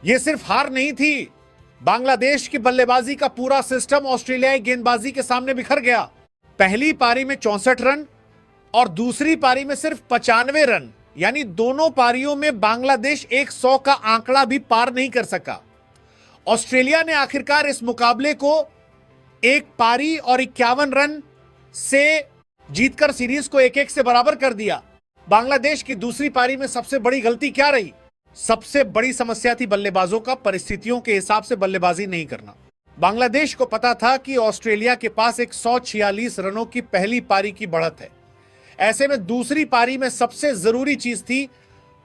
यह सिर्फ हार नहीं थी, बांग्लादेश की बल्लेबाजी का पूरा सिस्टम ऑस्ट्रेलियाई गेंदबाजी के सामने बिखर गया। पहली पारी में 64 रन और दूसरी पारी में सिर्फ 95 रन, यानी दोनों पारियों में बांग्लादेश 100 का आंकड़ा भी पार नहीं कर सका। ऑस्ट्रेलिया ने आखिरकार इस मुकाबले को एक पारी और 51 रन से जीतकर सीरीज को 1-1 से बराबर कर दिया। बांग्लादेश की दूसरी पारी में सबसे बड़ी गलती क्या रही? सबसे बड़ी समस्या थी बल्लेबाजों का परिस्थितियों के हिसाब से बल्लेबाजी नहीं करना। बांग्लादेश को पता था कि ऑस्ट्रेलिया के पास 146 रनों की पहली पारी की बढ़त है। ऐसे में दूसरी पारी में सबसे जरूरी चीज थी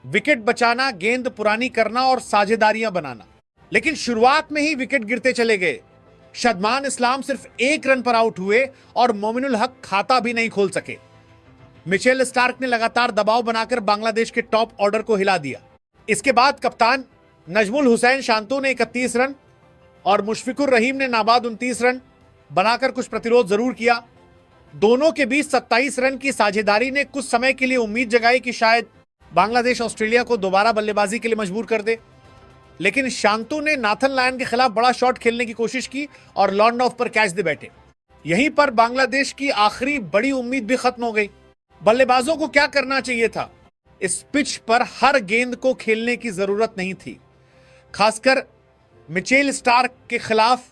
विकेट बचाना, गेंद पुरानी करना और साझेदारियां बनाना। लेकिन शुरुआत में ही विकेट गिरते चले गए। शदमान इस्लाम सिर्फ 1 रन पर आउट हुए और मोमिनुल हक खाता भी नहीं खोल सके। मिचेल स्टार्क ने लगातार दबाव बनाकर बांग्लादेश के टॉप ऑर्डर को हिला दिया। इसके बाद कप्तान नजमुल हुसैन शांतु ने 31 रन और मुशफिकुर रहीम ने नाबाद 29 रन बनाकर कुछ प्रतिरोध जरूर किया। दोनों के बीच 27 रन की साझेदारी ने कुछ समय के लिए उम्मीद जगाई कि शायद बांग्लादेश ऑस्ट्रेलिया को दोबारा बल्लेबाजी के लिए मजबूर कर दे। लेकिन शांतु ने नाथन लायन के खिलाफ बड़ा शॉट खेलने की कोशिश की और लॉन्ड ऑफ पर कैच दे बैठे। यहीं पर बांग्लादेश की आखिरी बड़ी उम्मीद भी खत्म हो गई। बल्लेबाजों को क्या करना चाहिए था? इस पिच पर हर गेंद को खेलने की जरूरत नहीं थी। खासकर मिचेल स्टार्क के खिलाफ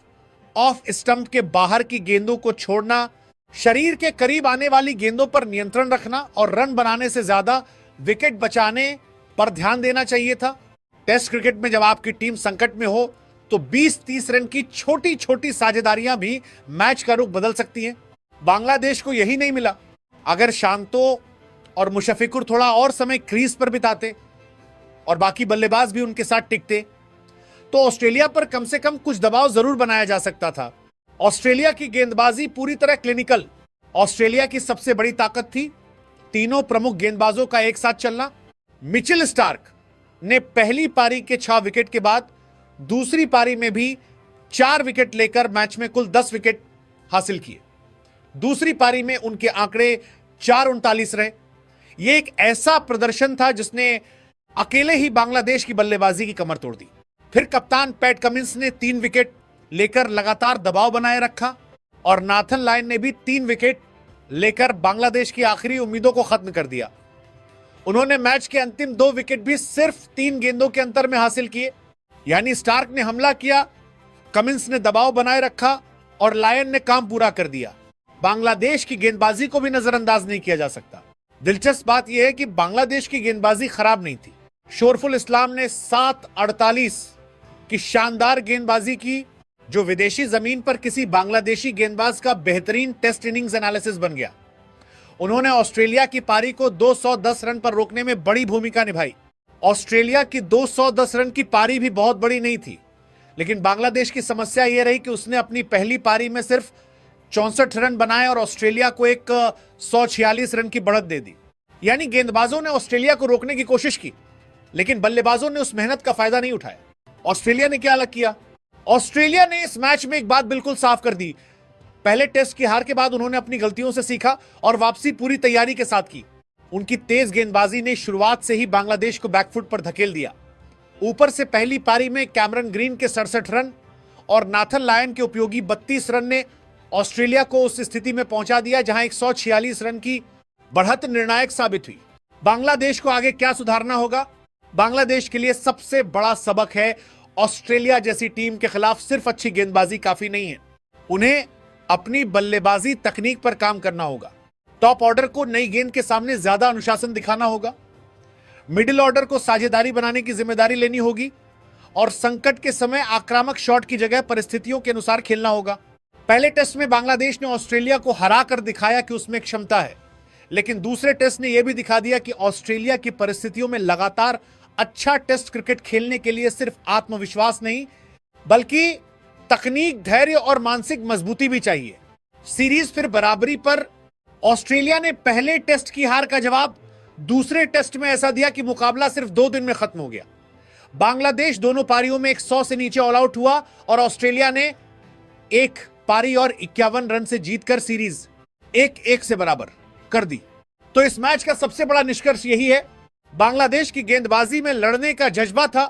ऑफ स्टंप के बाहर की गेंदों को छोड़ना, शरीर के करीब आने वाली गेंदों पर नियंत्रण रखना और रन बनाने से ज्यादा विकेट बचाने पर ध्यान देना चाहिए था। टेस्ट क्रिकेट में जब आपकी टीम संकट में हो तो 20-30 रन की छोटी छोटी साझेदारियां भी मैच का रुख बदल सकती हैं। बांग्लादेश को यही नहीं मिला। अगर शांतो और मुशफिकुर थोड़ा और समय क्रीज पर बिताते और बाकी बल्लेबाज भी उनके साथ टिकते तो ऑस्ट्रेलिया पर कम से कम कुछ दबाव जरूर बनाया जा सकता था। ऑस्ट्रेलिया की गेंदबाजी पूरी तरह क्लिनिकल। ऑस्ट्रेलिया की सबसे बड़ी ताकत थी तीनों प्रमुख गेंदबाजों का एक साथ चलना। मिचेल स्टार्क ने पहली पारी के 6 विकेट के बाद दूसरी पारी में भी 4 विकेट लेकर मैच में कुल 10 विकेट हासिल किए। दूसरी पारी में उनके आंकड़े 4-39 रहे। यह एक ऐसा प्रदर्शन था जिसने अकेले ही बांग्लादेश की बल्लेबाजी की कमर तोड़ दी। फिर कप्तान पैट कमिंस ने 3 विकेट लेकर लगातार दबाव बनाए रखा और नाथन लायन ने भी 3 विकेट लेकर बांग्लादेश की आखिरी उम्मीदों को खत्म कर दिया। उन्होंने मैच के अंतिम 2 विकेट भी सिर्फ 3 गेंदों के अंतर में हासिल किए। यानी स्टार्क ने हमला किया, कमिंस ने दबाव बनाए रखा और लायन ने काम पूरा कर दिया। बांग्लादेश की गेंदबाजी को भी नजरअंदाज नहीं किया जा सकता। दिलचस्प बात यह है कि बांग्लादेश की गेंदबाजी खराब नहीं थी। शोरफुल इस्लाम ने 7-48 की शानदार गेंदबाजी की, जो विदेशी जमीन पर किसी बांग्लादेशी गेंदबाज का बेहतरीन टेस्ट इनिंग्स एनालिसिस बन गया। उन्होंने ऑस्ट्रेलिया की पारी को 210 रन पर रोकने में बड़ी भूमिका निभाई। ऑस्ट्रेलिया की 210 रन की पारी भी बहुत बड़ी नहीं थी, लेकिन बांग्लादेश की समस्या यह रही कि उसने अपनी पहली पारी में सिर्फ 64 रन बनाए और ऑस्ट्रेलिया को एक 146 रन की बढ़त दे दी। यानी गेंदबाजों ने ऑस्ट्रेलिया को रोकने की कोशिश की, लेकिन बल्लेबाजों ने उस मेहनत का फायदा नहीं उठाया। ऑस्ट्रेलिया ने क्या अलग किया? ऑस्ट्रेलिया ने इस मैच में एक बात बिल्कुल साफ कर दी। पहले टेस्ट की हार के बाद उन्होंने अपनी गलतियों से सीखा और वापसी पूरी तैयारी के साथ की। उनकी तेज गेंदबाजी ने शुरुआत से ही बांग्लादेश को बैकफुट पर धकेल दिया। ऊपर से पहली पारी में कैमरन ग्रीन के 67 रन और नाथन लायन के उपयोगी 32 रन ने ऑस्ट्रेलिया को उस स्थिति में पहुंचा दिया जहां 146 रन की बढ़त निर्णायक साबित हुई। बांग्लादेश को आगे क्या सुधारना होगा? बांग्लादेश के लिए सबसे बड़ा सबक है, ऑस्ट्रेलिया जैसी टीम के खिलाफ सिर्फ अच्छी गेंदबाजी काफी नहीं है। उन्हें अपनी बल्लेबाजी तकनीक पर काम करना होगा। टॉप ऑर्डर को नई गेंद के सामने ज्यादा अनुशासन दिखाना होगा। मिडिल ऑर्डर को साझेदारी बनाने की जिम्मेदारी लेनी होगी और संकट के समय आक्रामक शॉट की जगह परिस्थितियों के अनुसार खेलना होगा। पहले टेस्ट में बांग्लादेश ने ऑस्ट्रेलिया को हरा कर दिखाया कि उसमें क्षमता है, लेकिन दूसरे टेस्ट ने यह भी दिखा दिया कि ऑस्ट्रेलिया की परिस्थितियों में लगातार अच्छा टेस्ट क्रिकेट खेलने के लिए सिर्फ आत्मविश्वास नहीं बल्कि तकनीक, धैर्य और मानसिक मजबूती भी चाहिए। सीरीज फिर बराबरी पर। ऑस्ट्रेलिया ने पहले टेस्ट की हार का जवाब दूसरे टेस्ट में ऐसा दिया कि मुकाबला सिर्फ 2 दिन में खत्म हो गया। बांग्लादेश दोनों पारियों में 100 से नीचे ऑल आउट हुआ और ऑस्ट्रेलिया ने एक पारी और 51 रन से जीतकर सीरीज 1-1 से बराबर कर दी। तो इस मैच का सबसे बड़ा निष्कर्ष यही है, बांग्लादेश की गेंदबाजी में लड़ने का जज्बा था,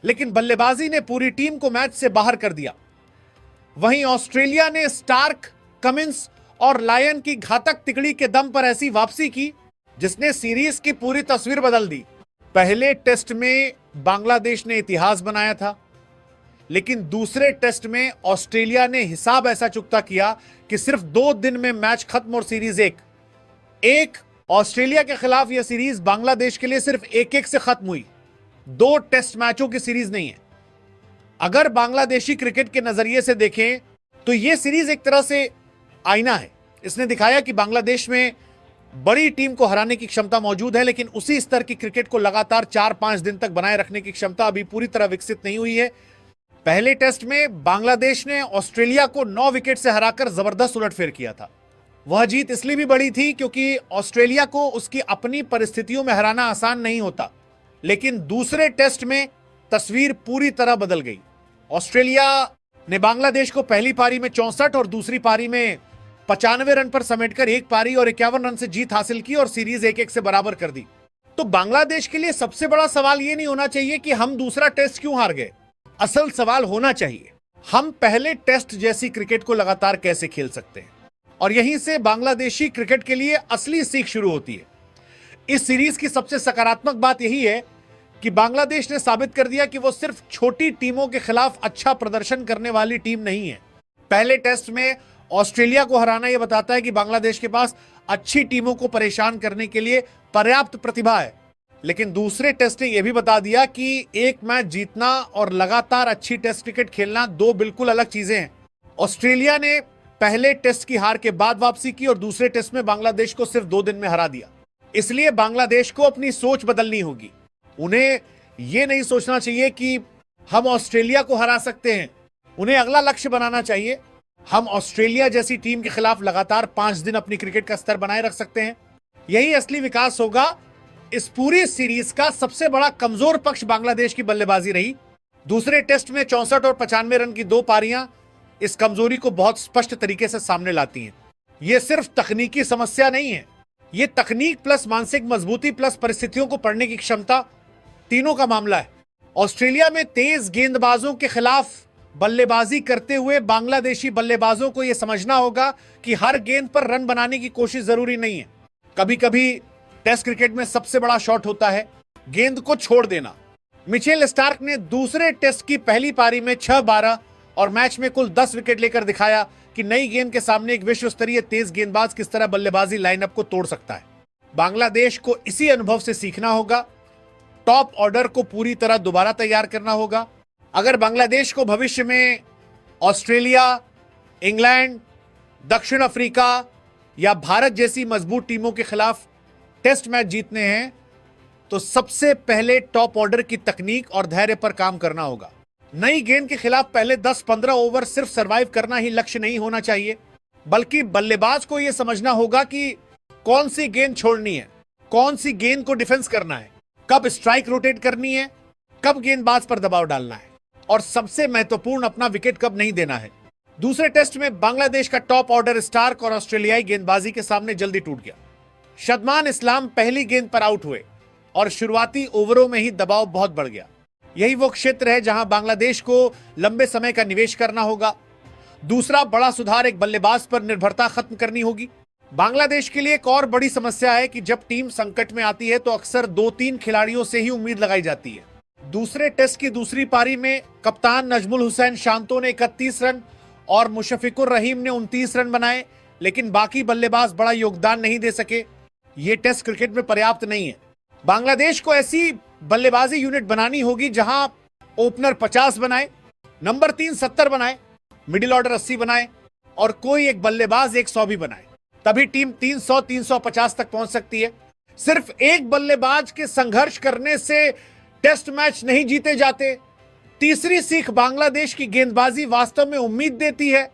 लेकिन बल्लेबाजी ने पूरी टीम को मैच से बाहर कर दिया। वहीं ऑस्ट्रेलिया ने स्टार्क, कमिंस और लायन की घातक तिकड़ी के दम पर ऐसी वापसी की जिसने सीरीज की पूरी तस्वीर बदल दी। पहले टेस्ट में बांग्लादेश ने इतिहास बनाया था, लेकिन दूसरे टेस्ट में ऑस्ट्रेलिया ने हिसाब ऐसा चुकता किया कि सिर्फ 2 दिन में मैच खत्म और सीरीज एक ऑस्ट्रेलिया के खिलाफ यह सीरीज बांग्लादेश के लिए सिर्फ 1-1 से खत्म हुई। 2 टेस्ट मैचों की सीरीज नहीं है। अगर बांग्लादेशी क्रिकेट के नजरिए से देखें तो यह सीरीज एक तरह से आईना है। इसने दिखाया कि बांग्लादेश में बड़ी टीम को हराने की क्षमता मौजूद है, लेकिन उसी स्तर की क्रिकेट को लगातार 4-5 दिन तक बनाए रखने की क्षमता अभी पूरी तरह विकसित नहीं हुई है। पहले टेस्ट में बांग्लादेश ने ऑस्ट्रेलिया को 9 विकेट से हराकर जबरदस्त उलटफेर किया था। वह जीत इसलिए भी बड़ी थी क्योंकि ऑस्ट्रेलिया को उसकी अपनी परिस्थितियों में हराना आसान नहीं होता। लेकिन दूसरे टेस्ट में तस्वीर पूरी तरह बदल गई। ऑस्ट्रेलिया ने बांग्लादेश को पहली पारी में 64 और दूसरी पारी में 95 रन पर समेटकर एक पारी और 51 रन से जीत हासिल की और सीरीज 1-1 से बराबर कर दी। तो बांग्लादेश के लिए सबसे बड़ा सवाल यह नहीं होना चाहिए कि हम दूसरा टेस्ट क्यों हार गए। असल सवाल होना चाहिए हम पहले टेस्ट जैसी क्रिकेट को लगातार कैसे खेल सकते हैं। और यहीं से बांग्लादेशी क्रिकेट के लिए असली सीख शुरू होती है। इस सीरीज की सबसे सकारात्मक बात यही है कि बांग्लादेश ने साबित कर दिया कि वो सिर्फ छोटी टीमों के खिलाफ अच्छा प्रदर्शन करने वाली टीम नहीं है। पहले टेस्ट में ऑस्ट्रेलिया को हराना यह बताता है कि बांग्लादेश के पास अच्छी टीमों को परेशान करने के लिए पर्याप्त प्रतिभा है। लेकिन दूसरे टेस्ट ने यह भी बता दिया कि एक मैच जीतना और लगातार अच्छी टेस्ट क्रिकेट खेलना 2 बिल्कुल अलग चीजें हैं। ऑस्ट्रेलिया ने पहले टेस्ट की हार के बाद वापसी की और दूसरे टेस्ट में बांग्लादेश को सिर्फ 2 दिन में हरा दिया। इसलिए बांग्लादेश को अपनी सोच बदलनी होगी। उन्हें यह नहीं सोचना चाहिए कि हम ऑस्ट्रेलिया को हरा सकते हैं। उन्हें अगला लक्ष्य बनाना चाहिए, हम ऑस्ट्रेलिया जैसी टीम के खिलाफ लगातार 5 दिन अपनी क्रिकेट का स्तर बनाए रख सकते हैं। यही असली विकास होगा। इस पूरी सीरीज का सबसे बड़ा कमजोर पक्ष बांग्लादेश की बल्लेबाजी रही। दूसरे टेस्ट में 64 और 95 रन की 2 पारियां इस कमजोरी को बहुत स्पष्ट तरीके से सामने लाती हैं। यह सिर्फ तकनीकी समस्या नहीं है, यह तकनीक प्लस मानसिक मजबूती प्लस परिस्थितियों को पढ़ने की क्षमता, तीनों का मामला है। ऑस्ट्रेलिया में तेज गेंदबाजों के खिलाफ बल्लेबाजी करते हुए बांग्लादेशी बल्लेबाजों को यह समझना होगा कि हर गेंद पर रन बनाने की कोशिश जरूरी नहीं है। कभी कभी टेस्ट क्रिकेट में सबसे बड़ा शॉट होता है गेंद को छोड़ देना। मिचेल स्टार्क ने दूसरे टेस्ट की पहली पारी में 6-12 और मैच में कुल 10 विकेट लेकर दिखाया कि नई गेंद के सामने एक विश्व स्तरीय तेज गेंदबाज किस तरह बल्लेबाजी लाइनअप को तोड़ सकता है। बांग्लादेश को इसी अनुभव से सीखना होगा। टॉप ऑर्डर को पूरी तरह दोबारा तैयार करना होगा। अगर बांग्लादेश को भविष्य में ऑस्ट्रेलिया, इंग्लैंड, दक्षिण अफ्रीका या भारत जैसी मजबूत टीमों के खिलाफ टेस्ट मैच जीतने हैं तो सबसे पहले टॉप ऑर्डर की तकनीक और धैर्य पर काम करना होगा। नई गेंद के खिलाफ पहले 10-15 ओवर सिर्फ सरवाइव करना ही लक्ष्य नहीं होना चाहिए, बल्कि बल्लेबाज को यह समझना होगा कि कौन सी गेंद छोड़नी है, कौन सी गेंद को डिफेंस करना है, कब स्ट्राइक रोटेट करनी है, कब गेंदबाज पर दबाव डालना है और सबसे महत्वपूर्ण अपना विकेट कब नहीं देना है। दूसरे टेस्ट में बांग्लादेश का टॉप ऑर्डर स्टार्क और ऑस्ट्रेलियाई गेंदबाजी के सामने जल्दी टूट गया। शदमान इस्लाम पहली गेंद पर आउट हुए और शुरुआती ओवरों में ही दबाव बहुत बढ़ गया। यही वो क्षेत्र है जहां बांग्लादेश को लंबे समय का निवेश करना होगा। दूसरा बड़ा सुधार एक बल्लेबाज पर निर्भरता खत्म करनी होगी। बांग्लादेश के लिए एक और बड़ी समस्या है कि जब टीम संकट में आती है तो अक्सर 2-3 खिलाड़ियों से ही उम्मीद लगाई जाती है। दूसरे टेस्ट की दूसरी पारी में कप्तान नजमुल हुसैन शांतो ने 31 रन और मुशफिकुर रहीम ने 29 रन बनाए, लेकिन बाकी बल्लेबाज बड़ा योगदान नहीं दे सके। ये टेस्ट क्रिकेट में पर्याप्त नहीं है। बांग्लादेश को ऐसी बल्लेबाजी यूनिट बनानी होगी जहां ओपनर 50 बनाए, नंबर 3 70 बनाए, मिडिल ऑर्डर 80 बनाए और कोई एक बल्लेबाज 100 भी बनाए। तभी टीम 300-350 तक पहुंच सकती है। सिर्फ एक बल्लेबाज के संघर्ष करने से टेस्ट मैच नहीं जीते जाते। तीसरी सीख बांग्लादेश की गेंदबाजी वास्तव में उम्मीद देती है।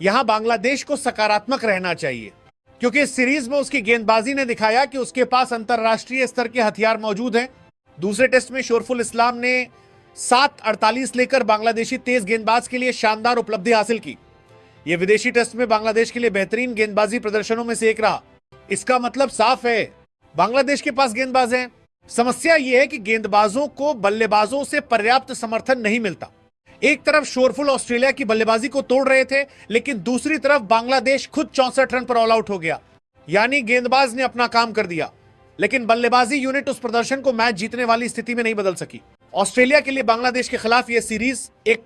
यहां बांग्लादेश को सकारात्मक रहना चाहिए क्योंकि इस सीरीज में उसकी गेंदबाजी ने दिखाया कि उसके पास अंतरराष्ट्रीय स्तर के हथियार मौजूद हैं। दूसरे टेस्ट में शोरफुल इस्लाम ने 7-48 लेकर बांग्लादेशी तेज गेंदबाज के लिए शानदार उपलब्धि हासिल की। यह विदेशी टेस्ट में बांग्लादेश के लिए बेहतरीन गेंदबाजी प्रदर्शनों में से एक रहा। इसका मतलब साफ है, बांग्लादेश के पास गेंदबाज हैं, समस्या यह है कि गेंदबाजों को बल्लेबाजों से पर्याप्त समर्थन नहीं मिलता। एक तरफ शोरफुल ऑस्ट्रेलिया की बल्लेबाजी को तोड़ रहे थे, लेकिन दूसरी तरफ बांग्लादेश खुद 64 रन पर ऑल आउट हो गया। यानी गेंदबाज ने अपना काम कर दिया, लेकिन बल्लेबाजी यूनिट उस प्रदर्शन को मैच जीतने वाली स्थिति में नहीं बदल सकी। ऑस्ट्रेलिया के लिए बांग्लादेश के खिलाफ यह सीरीज एक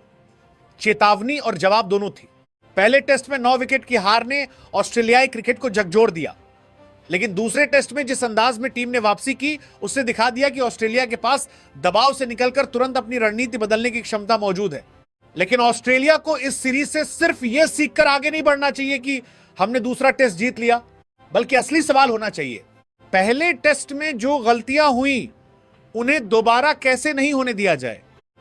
चेतावनी और जवाब दोनों थी। पहले टेस्ट में 9 विकेट की हार ने ऑस्ट्रेलियाई क्रिकेट को झकझोर दिया, लेकिन दूसरे टेस्ट में जिस अंदाज में टीम ने वापसी की, उससे दिखा दिया कि ऑस्ट्रेलिया के पास दबाव से निकलकर तुरंत अपनी रणनीति बदलने की क्षमता मौजूद है। लेकिन ऑस्ट्रेलिया को इस सीरीज से सिर्फ यह सीखकर आगे नहीं बढ़ना चाहिए कि हमने दूसरा टेस्ट जीत लिया, बल्कि असली सवाल होना चाहिए, पहले टेस्ट में जो गलतियां हुई उन्हें दोबारा कैसे नहीं होने दिया जाए।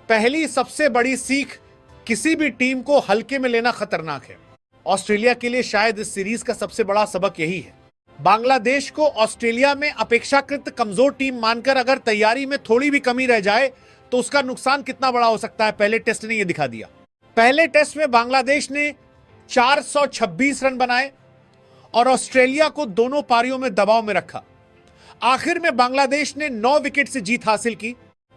पहली सबसे बड़ी सीख, किसी भी टीम को हल्के में लेना खतरनाक है। ऑस्ट्रेलिया के लिए शायद इस सीरीज का सबसे बड़ा सबक यही है। बांग्लादेश को ऑस्ट्रेलिया में अपेक्षाकृत कमजोर टीम मानकर अगर तैयारी में थोड़ी भी कमी रह जाए तो उसका नुकसान कितना बड़ा हो सकता है, पहले टेस्ट ने यह दिखा दिया। पहले टेस्ट में बांग्लादेश ने 426 रन बनाए और ऑस्ट्रेलिया को दोनों पारियों में दबाव में रखा। आखिर में बांग्लादेश ने 9 विकेट से जीत हासिल की।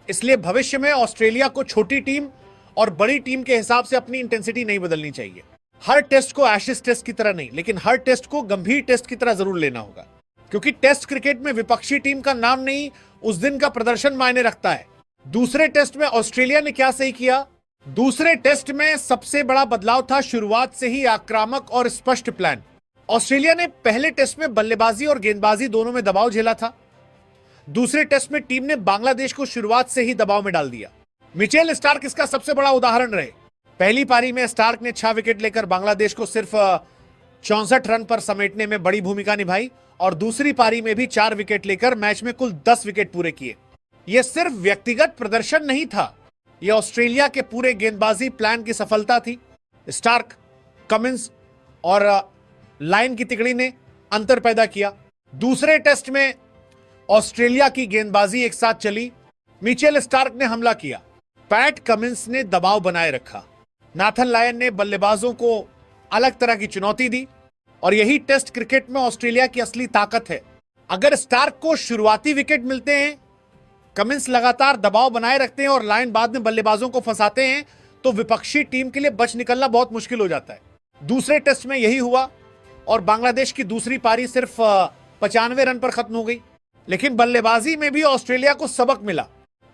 इसलिए भविष्य में ऑस्ट्रेलिया को छोटी टीम और बड़ी टीम के हिसाब से अपनी इंटेंसिटी नहीं बदलनी चाहिए। हर टेस्ट को एशेज टेस्ट की तरह नहीं, लेकिन हर टेस्ट को गंभीर टेस्ट की तरह जरूर लेना होगा, क्योंकि टेस्ट क्रिकेट में विपक्षी टीम का नाम नहीं, उस दिन का प्रदर्शन मायने रखता है। दूसरे टेस्ट में ऑस्ट्रेलिया ने क्या सही किया? दूसरे टेस्ट में सबसे बड़ा बदलाव था शुरुआत से ही आक्रामक और स्पष्ट प्लान। ऑस्ट्रेलिया ने पहले टेस्ट में बल्लेबाजी और गेंदबाजी दोनों में दबाव झेला था। दूसरे टेस्ट में टीम ने बांग्लादेश को शुरुआत से ही दबाव में डाल दिया। मिचेल स्टार्क इसका सबसे बड़ा उदाहरण रहे। पहली पारी में स्टार्क ने 6 विकेट लेकर बांग्लादेश को सिर्फ 64 रन पर समेटने में बड़ी भूमिका निभाई और दूसरी पारी में भी 4 विकेट लेकर मैच में कुल 10 विकेट पूरे किए। यह सिर्फ व्यक्तिगत प्रदर्शन नहीं था, यह ऑस्ट्रेलिया के पूरे गेंदबाजी प्लान की सफलता थी। स्टार्क, कमिंस और लाइन की तिकड़ी ने अंतर पैदा किया। दूसरे टेस्ट में ऑस्ट्रेलिया की गेंदबाजी एक साथ चली। मिचेल स्टार्क ने हमला किया, पैट कमिंस ने दबाव बनाए रखा, नाथन लायन ने बल्लेबाजों को अलग तरह की चुनौती दी। और यही टेस्ट क्रिकेट में ऑस्ट्रेलिया की असली ताकत है। अगर स्टार्क को शुरुआती विकेट मिलते हैं, कमिंस लगातार दबाव बनाए रखते हैं और लायन बाद में बल्लेबाजों को फंसाते हैं, तो विपक्षी टीम के लिए बच निकलना बहुत मुश्किल हो जाता है। दूसरे टेस्ट में यही हुआ और बांग्लादेश की दूसरी पारी सिर्फ 95 रन पर खत्म हो गई। लेकिन बल्लेबाजी में भी ऑस्ट्रेलिया को सबक मिला।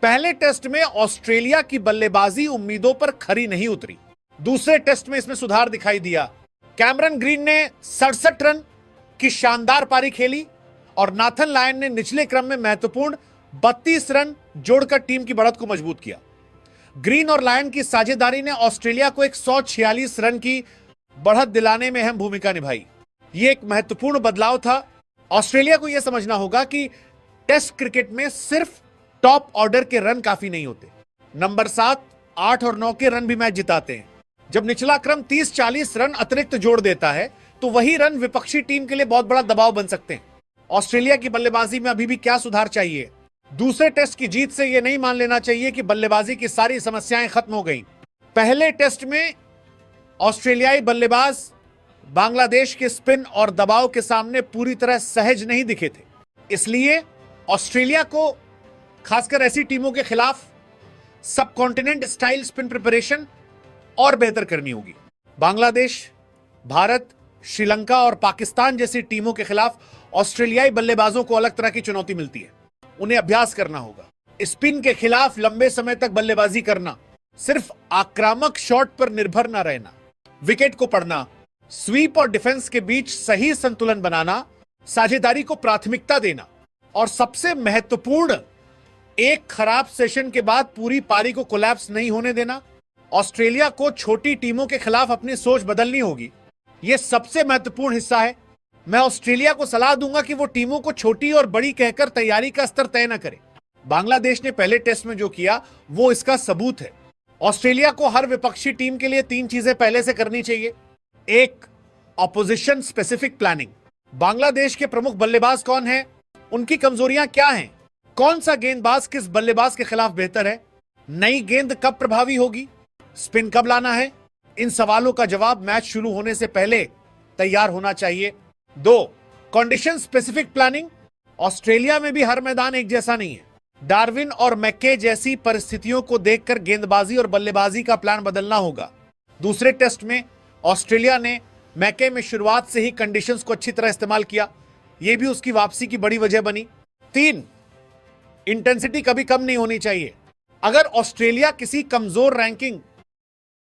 पहले टेस्ट में ऑस्ट्रेलिया की बल्लेबाजी उम्मीदों पर खरी नहीं उतरी। दूसरे टेस्ट में इसमें सुधार दिखाई दिया। कैमरन ग्रीन ने 67 रन की शानदार पारी खेली और नाथन लायन ने निचले क्रम में महत्वपूर्ण 32 रन जोड़कर टीम की बढ़त को मजबूत किया। ग्रीन और लायन की साझेदारी ने ऑस्ट्रेलिया को 146 रन की बढ़त दिलाने में अहम भूमिका निभाई। यह एक महत्वपूर्ण बदलाव था। ऑस्ट्रेलिया को यह समझना होगा कि टेस्ट क्रिकेट में सिर्फ टॉप ऑर्डर के रन काफी नहीं होते, नंबर 7, 8 और 9 के रन भी मैच जिताते हैं। जब निचला क्रम 30-40 रन अतिरिक्त जोड़ देता है तो वही रन विपक्षी टीम के लिए बहुत बड़ा दबाव बन सकते हैं। ऑस्ट्रेलिया की बल्लेबाजी में अभी भी क्या सुधार चाहिए? दूसरे टेस्ट की जीत से यह नहीं मान लेना चाहिए कि बल्लेबाजी की सारी समस्याएं खत्म हो गई। पहले टेस्ट में ऑस्ट्रेलियाई बल्लेबाज बांग्लादेश के स्पिन और दबाव के सामने पूरी तरह सहज नहीं दिखे थे। इसलिए ऑस्ट्रेलिया को खासकर ऐसी टीमों के खिलाफ सब कॉन्टिनेंट स्टाइल स्पिन प्रिपरेशन और बेहतर करनी होगी। बांग्लादेश, भारत, श्रीलंका और पाकिस्तान जैसी टीमों के खिलाफ ऑस्ट्रेलियाई बल्लेबाजों को अलग तरह की चुनौती मिलती है। उन्हें अभ्यास करना होगा, स्पिन के खिलाफ लंबे समय तक बल्लेबाजी करना, सिर्फ आक्रामक शॉट पर निर्भर न रहना, विकेट को पढ़ना, स्वीप और डिफेंस के बीच सही संतुलन बनाना, साझेदारी को प्राथमिकता देना और सबसे महत्वपूर्ण, एक खराब सेशन के बाद पूरी पारी को कोलैप्स नहीं होने देना। ऑस्ट्रेलिया को छोटी टीमों के खिलाफ अपनी सोच बदलनी होगी। यह सबसे महत्वपूर्ण हिस्सा है। मैं ऑस्ट्रेलिया को सलाह दूंगा कि वो टीमों को छोटी और बड़ी कहकर तैयारी का स्तर तय न करे। बांग्लादेश ने पहले टेस्ट में जो किया वो इसका सबूत है। ऑस्ट्रेलिया को हर विपक्षी टीम के लिए 3 चीजें पहले से करनी चाहिए। 1, ऑपोजिशन स्पेसिफिक प्लानिंग। बांग्लादेश के प्रमुख बल्लेबाज कौन हैं? उनकी कमजोरियां क्या हैं? कौन सा गेंदबाज किस बल्लेबाज के खिलाफ बेहतर है? नई गेंद कब प्रभावी होगी? स्पिन कब लाना है? इन सवालों का जवाब मैच शुरू होने से पहले तैयार होना चाहिए। 2, कंडीशन स्पेसिफिक प्लानिंग। ऑस्ट्रेलिया में भी हर मैदान एक जैसा नहीं है। डार्विन और मैके जैसी परिस्थितियों को देखकर गेंदबाजी और बल्लेबाजी का प्लान बदलना होगा। दूसरे टेस्ट में ऑस्ट्रेलिया ने मैके में शुरुआत से ही कंडीशंस को अच्छी तरह इस्तेमाल किया, यह भी उसकी वापसी की बड़ी वजह बनी। 3, इंटेंसिटी कभी कम नहीं होनी चाहिए। अगर ऑस्ट्रेलिया किसी कमजोर रैंकिंग